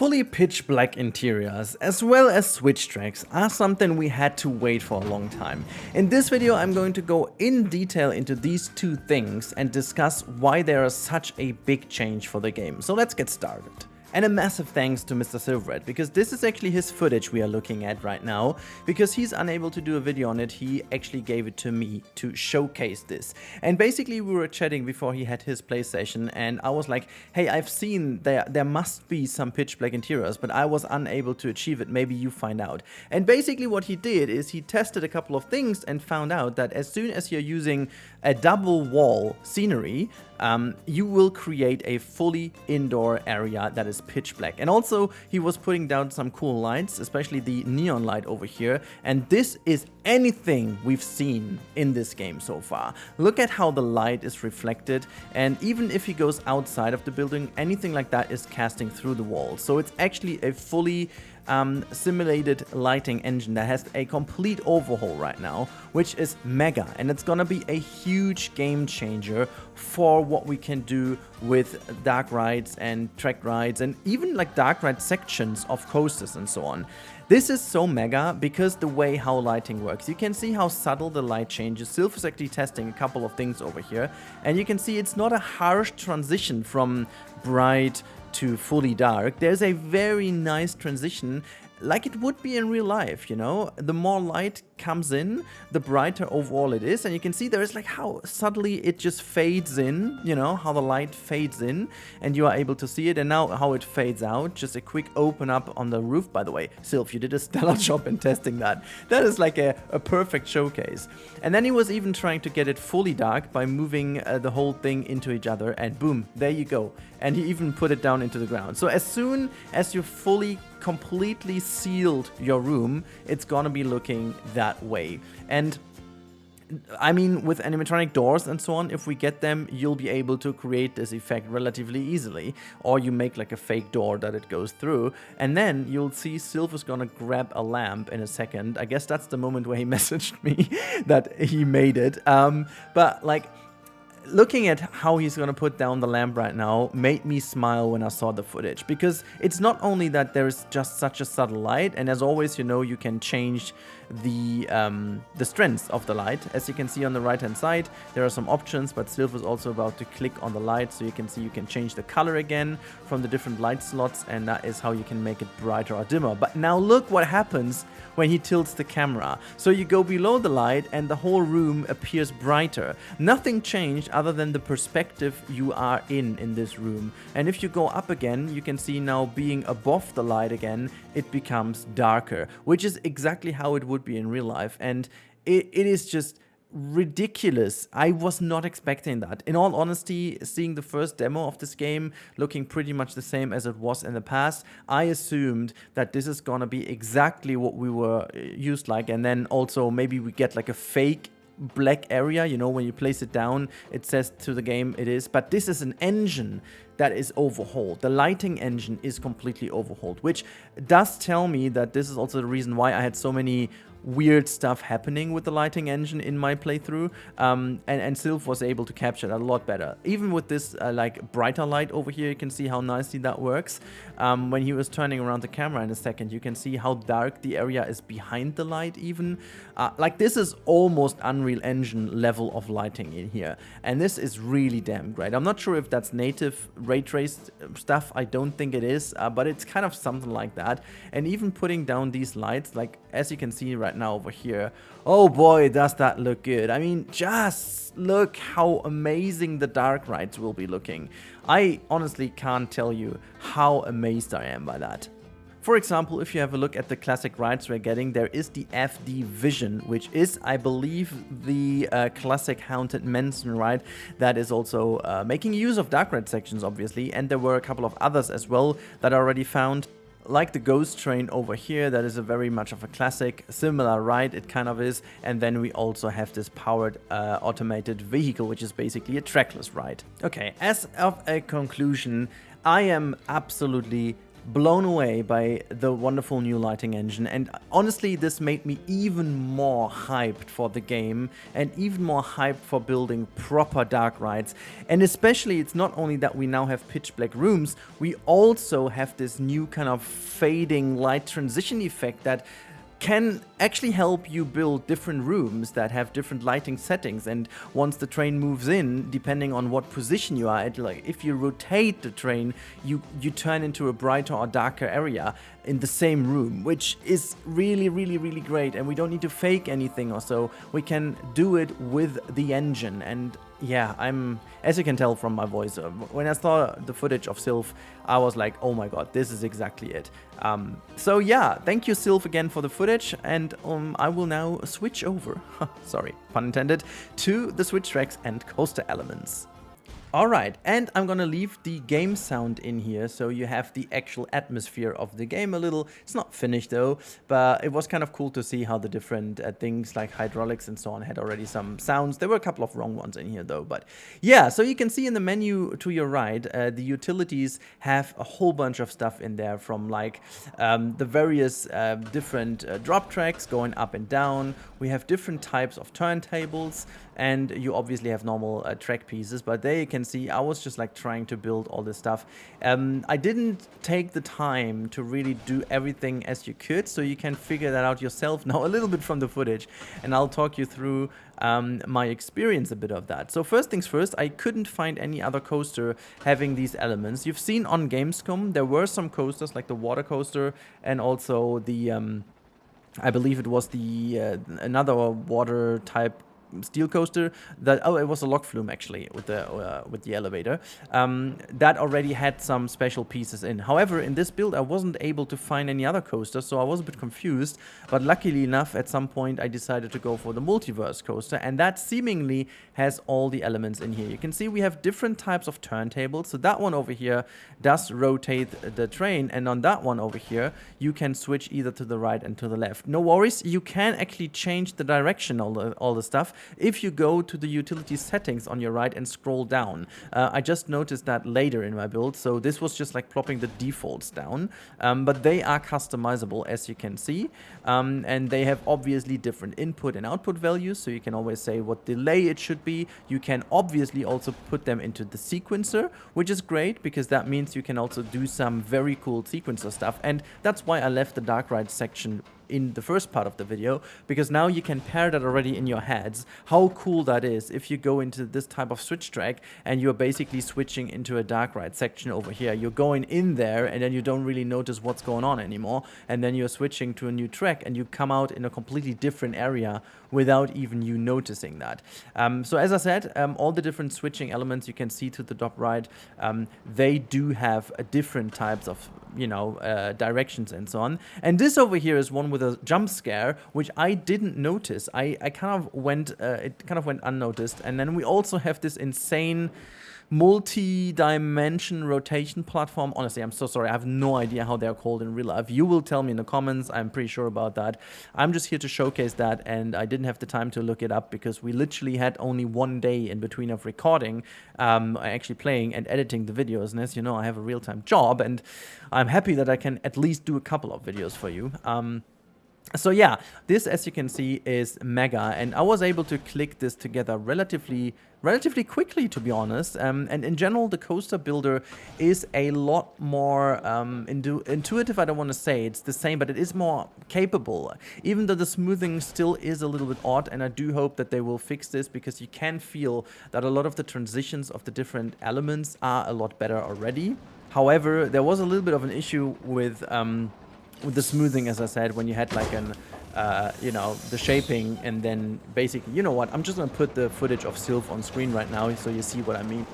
Fully pitch black interiors as well as switch tracks are something we had to wait for a long time. In this video I'm going to go in detail into these two things and discuss why there is such a big change for the game. So let's get started. And a massive thanks to Mr. Silverred, because this is actually his footage we are looking at right now. Because he's unable to do a video on it, he actually gave it to me to showcase this. And basically we were chatting before he had his PlayStation, and I was like, hey, I've seen there must be some pitch black interiors, but I was unable to achieve it, maybe you find out. And basically what he did is he tested a couple of things and found out that as soon as you're using a double wall scenery, you will create a fully indoor area that is pitch black. And also he was putting down some cool lights, especially the neon light over here, and this is anything we've seen in this game so far. Look at how the light is reflected, and even if he goes outside of the building, anything like that is casting through the walls. So it's actually a fully simulated lighting engine that has a complete overhaul right now, which is mega, and it's gonna be a huge game changer for what we can do with dark rides and track rides and even like dark ride sections of coasters and so on. This is so mega because the way how lighting works. You can see how subtle the light changes. Sylph is actually testing a couple of things over here, and you can see it's not a harsh transition from bright to fully dark. There's a very nice transition, like it would be in real life, you know? The more light comes in, the brighter overall it is, and you can see there is like how subtly it just fades in, you know, how the light fades in, and you are able to see it, and now how it fades out. Just a quick open up on the roof, by the way. Sylph, you did a stellar job in testing that. That is like a perfect showcase. And then he was even trying to get it fully dark by moving the whole thing into each other, and boom, there you go. And he even put it down into the ground. So as soon as you fully completely sealed your room, it's gonna be looking that way. And I mean, with animatronic doors and so on, if we get them, you'll be able to create this effect relatively easily. Or you make like a fake door that it goes through, and then you'll see Sylph is gonna grab a lamp in a second. I guess that's the moment where he messaged me that he made it. But like, looking at how he's gonna put down the lamp right now made me smile when I saw the footage, because it's not only that there is just such a subtle light, and as always, you know, you can change the strength of the light. As you can see on the right hand side, there are some options, but Sylph is also about to click on the light, so you can see you can change the color again from the different light slots, and that is how you can make it brighter or dimmer. But now look what happens when he tilts the camera. So you go below the light and the whole room appears brighter. Nothing changed other than the perspective you are in this room. And if you go up again, you can see now being above the light again, it becomes darker, which is exactly how it would be in real life. And it is just ridiculous. I was not expecting that. In all honesty, seeing the first demo of this game looking pretty much the same as it was in the past, I assumed that this is gonna be exactly what we were used like, and then also maybe we get like a fake black area, you know, when you place it down, it says to the game it is, but this is an engine that is overhauled. The lighting engine is completely overhauled, which does tell me that this is also the reason why I had so many weird stuff happening with the lighting engine in my playthrough, and Sylph was able to capture that a lot better. Even with this like brighter light over here, you can see how nicely that works. When he was turning around the camera in a second, you can see how dark the area is behind the light even. Like this is almost Unreal Engine level of lighting in here, and this is really damn great. I'm not sure if that's native ray traced stuff, I don't think it is, but it's kind of something like that. And even putting down these lights, like as you can see right now over here, oh boy, does that look good. I mean, just look how amazing the dark rides will be looking. I honestly can't tell you how amazed I am by that. For example, if you have a look at the classic rides we're getting, there is the FD Vision, which is, I believe, the classic Haunted Mansion ride that is also making use of dark ride sections, obviously, and there were a couple of others as well that I already found. Like the Ghost Train over here, that is a very much of a classic, similar ride, it kind of is. And then we also have this powered automated vehicle, which is basically a trackless ride. Okay, as of a conclusion, I am absolutely blown away by the wonderful new lighting engine, and honestly this made me even more hyped for the game and even more hyped for building proper dark rides. And especially it's not only that we now have pitch black rooms, we also have this new kind of fading light transition effect that can actually help you build different rooms that have different lighting settings. And once the train moves in, depending on what position you are at, like if you rotate the train, you turn into a brighter or darker area in the same room, which is really great. And we don't need to fake anything or so. We can do it with the engine. And yeah, as you can tell from my voice, when I saw the footage of Sylph, I was like, oh my god, this is exactly it. So yeah, thank you Sylph again for the footage, and I will now switch over, sorry, pun intended, to the switch tracks and coaster elements. Alright, and I'm gonna leave the game sound in here, so you have the actual atmosphere of the game a little. It's not finished though, but it was kind of cool to see how the different things like hydraulics and so on had already some sounds. There were a couple of wrong ones in here though, but yeah, so you can see in the menu to your right, the utilities have a whole bunch of stuff in there, from like the various different drop tracks going up and down. We have different types of turntables, and you obviously have normal track pieces, but there you can see I was just like trying to build all this stuff. I didn't take the time to really do everything as you could, so you can figure that out yourself now a little bit from the footage, and I'll talk you through my experience a bit of that. So first things first, I couldn't find any other coaster having these elements. You've seen on Gamescom there were some coasters like the water coaster and also the I believe it was the another water type steel coaster that, oh, it was a log flume actually with the elevator, that already had some special pieces in. However, in this build I wasn't able to find any other coaster, so I was a bit confused, but luckily enough at some point I decided to go for the multiverse coaster, and that seemingly has all the elements in here. You can see we have different types of turntables, so that one over here does rotate the train, and on that one over here you can switch either to the right and to the left. No worries, you can actually change the direction, all the stuff, if you go to the utility settings on your right and scroll down. I just noticed that later in my build, so this was just like plopping the defaults down, but they are customizable as you can see, and they have obviously different input and output values, so you can always say what delay it should be. You can obviously also put them into the sequencer, which is great because that means you can also do some very cool sequencer stuff, and that's why I left the Dark Ride section in the first part of the video, because now you can pair that already in your heads, how cool that is if you go into this type of switch track and you're basically switching into a dark ride section over here. You're going in there and then you don't really notice what's going on anymore, and then you're switching to a new track and you come out in a completely different area without even you noticing that. So as I said, all the different switching elements you can see to the top right, they do have different types of, you know, directions and so on. And this over here is one with a jump scare, which I didn't notice. I kind of went, it kind of went unnoticed. And then we also have this insane multi-dimension rotation platform. Honestly, I'm so sorry. I have no idea how they're called in real life. You will tell me in the comments. I'm pretty sure about that. I'm just here to showcase that, and I didn't have the time to look it up because we literally had only one day in between of recording, actually playing and editing the videos. And as you know, I have a real-time job, and I'm happy that I can at least do a couple of videos for you. So yeah, this, as you can see, is mega, and I was able to click this together relatively quickly, to be honest. And in general, the coaster builder is a lot more intuitive. I don't want to say it's the same, but it is more capable, even though the smoothing still is a little bit odd, and I do hope that they will fix this, because you can feel that a lot of the transitions of the different elements are a lot better already. However, there was a little bit of an issue with the smoothing, as I said, when you had like an, you know, the shaping, and then basically, you know what, I'm just gonna put the footage of Sylph on screen right now so you see what I mean.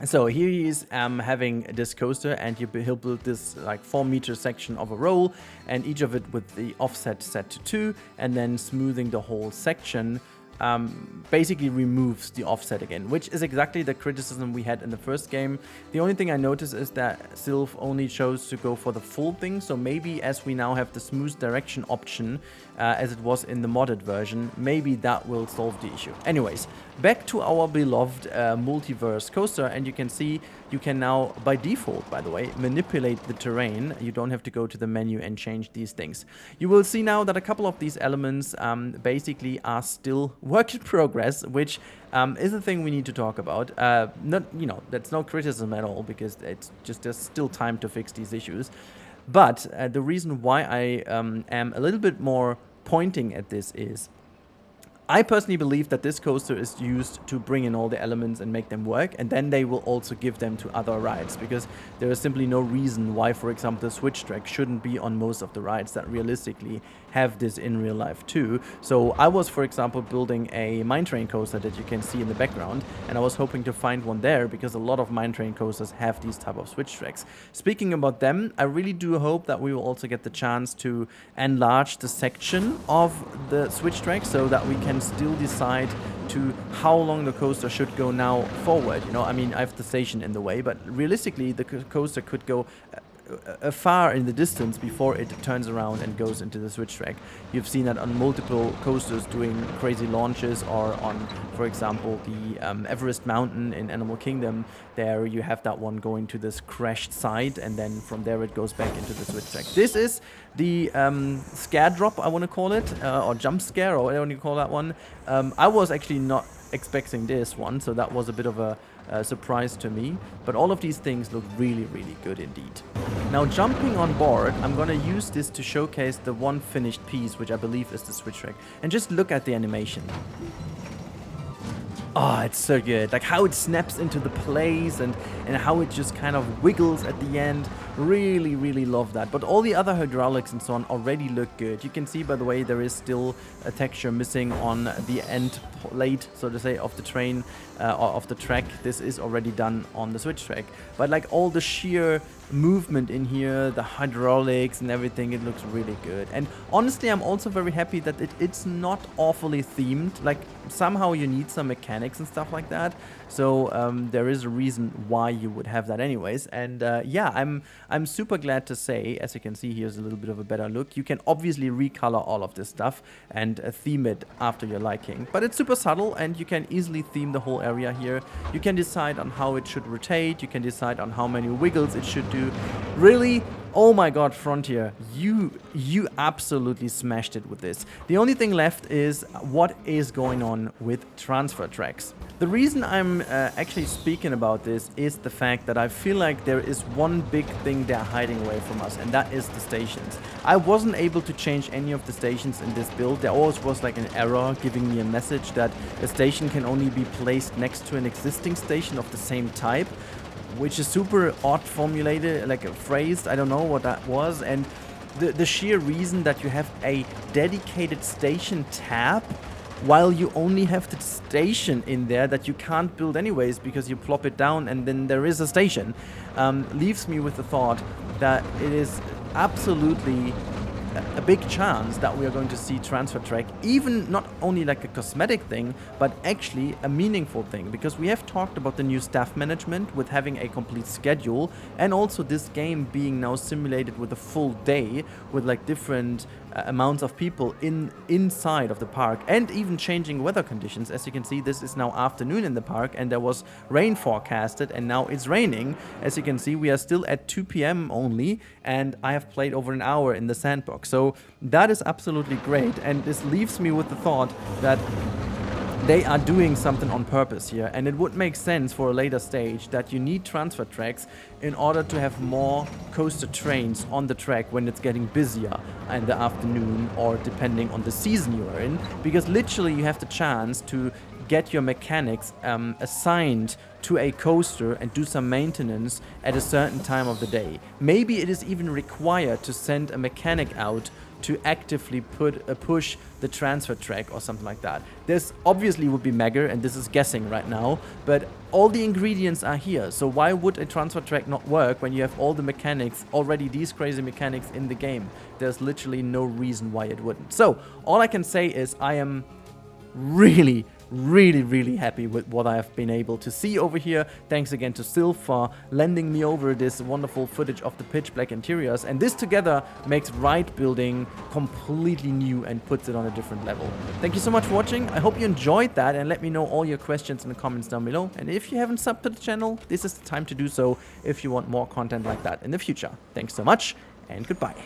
So here he is having this coaster, and he'll build this like 4-meter section of a roll, and each of it with the offset set to 2, and then smoothing the whole section basically removes the offset again, which is exactly the criticism we had in the first game. The only thing I noticed is that Sylph only chose to go for the full thing, so maybe as we now have the smooth direction option, as it was in the modded version, maybe that will solve the issue. Anyways, back to our beloved multiverse coaster, and you can see you can now, by default, by the way, manipulate the terrain. You don't have to go to the menu and change these things. You will see now that a couple of these elements basically are still work in progress, which is a thing we need to talk about. Not, you know, that's no criticism at all, because it's just there's still time to fix these issues. But the reason why I am a little bit more pointing at this is I personally believe that this coaster is used to bring in all the elements and make them work, and then they will also give them to other rides, because there is simply no reason why, for example, the switch track shouldn't be on most of the rides that realistically have this in real life too. So I was, for example, building a mine train coaster that you can see in the background, and I was hoping to find one there because a lot of mine train coasters have these type of switch tracks. Speaking about them, I really do hope that we will also get the chance to enlarge the section of the switch track so that we can still decide to how long the coaster should go now forward. You know, I mean, I have the station in the way, but realistically the coaster could go far in the distance before it turns around and goes into the switch track. You've seen that on multiple coasters doing crazy launches, or on, for example, the Everest Mountain in Animal Kingdom. There you have that one going to this crashed side, and then from there it goes back into the switch track. This is the scare drop, I want to call it, or jump scare, or whatever you call that one. I was actually not expecting this one, so that was a bit of a surprise to me, but all of these things look really, really good indeed. Now, jumping on board, I'm gonna use this to showcase the one finished piece, which I believe is the switch track, and just look at the animation. Oh, it's so good. Like how it snaps into the place and how it just kind of wiggles at the end. Really, really love that. But all the other hydraulics and so on already look good. You can see, by the way, there is still a texture missing on the end plate, so to say, of the train, or of the track. This is already done on the switch track. But like all the sheer movement in here, the hydraulics and everything, it looks really good. And honestly, I'm also very happy that it's not awfully themed. Like somehow you need some mechanics and stuff like that, so there is a reason why you would have that anyways. And yeah, I'm super glad to say, as you can see, here's a little bit of a better look. You can obviously recolor all of this stuff and theme it after your liking, but it's super subtle, and you can easily theme the whole area here. You can decide on how it should rotate, you can decide on how many wiggles it should do. Really, oh my god, Frontier, you absolutely smashed it with this. The only thing left is what is going on with transfer tracks. The reason I'm actually speaking about this is the fact that I feel like there is one big thing they're hiding away from us, and that is the stations. I wasn't able to change any of the stations in this build. There always was like an error giving me a message that a station can only be placed next to an existing station of the same type, which is super odd formulated, like phrased. I don't know what that was. And the sheer reason that you have a dedicated station tab while you only have the station in there that you can't build anyways because you plop it down and then there is a station, leaves me with the thought that it is absolutely a big chance that we are going to see transfer track, even not only like a cosmetic thing, but actually a meaningful thing, because we have talked about the new staff management with having a complete schedule, and also this game being now simulated with a full day with like different amounts of people inside of the park, and even changing weather conditions. As you can see, this is now afternoon in the park, and there was rain forecasted, and now it's raining. As you can see, we are still at 2 p.m. only, and I have played over an hour in the Sandbox. So that is absolutely great, and this leaves me with the thought that they are doing something on purpose here, and it would make sense for a later stage that you need transfer tracks in order to have more coaster trains on the track when it's getting busier in the afternoon, or depending on the season you are in, because literally you have the chance to get your mechanics assigned to a coaster and do some maintenance at a certain time of the day. Maybe it is even required to send a mechanic out to actively push the transfer track or something like that. This obviously would be mega, and this is guessing right now, but all the ingredients are here. So why would a transfer track not work when you have all the mechanics, already these crazy mechanics in the game? There's literally no reason why it wouldn't. So all I can say is I am really happy with what I've been able to see over here. Thanks again to Sil for lending me over this wonderful footage of the pitch black interiors, and this together makes ride building completely new and puts it on a different level. Thank you so much for watching. I hope you enjoyed that, and let me know all your questions in the comments down below. And if you haven't subbed to the channel, this is the time to do so if you want more content like that in the future. Thanks so much, and goodbye.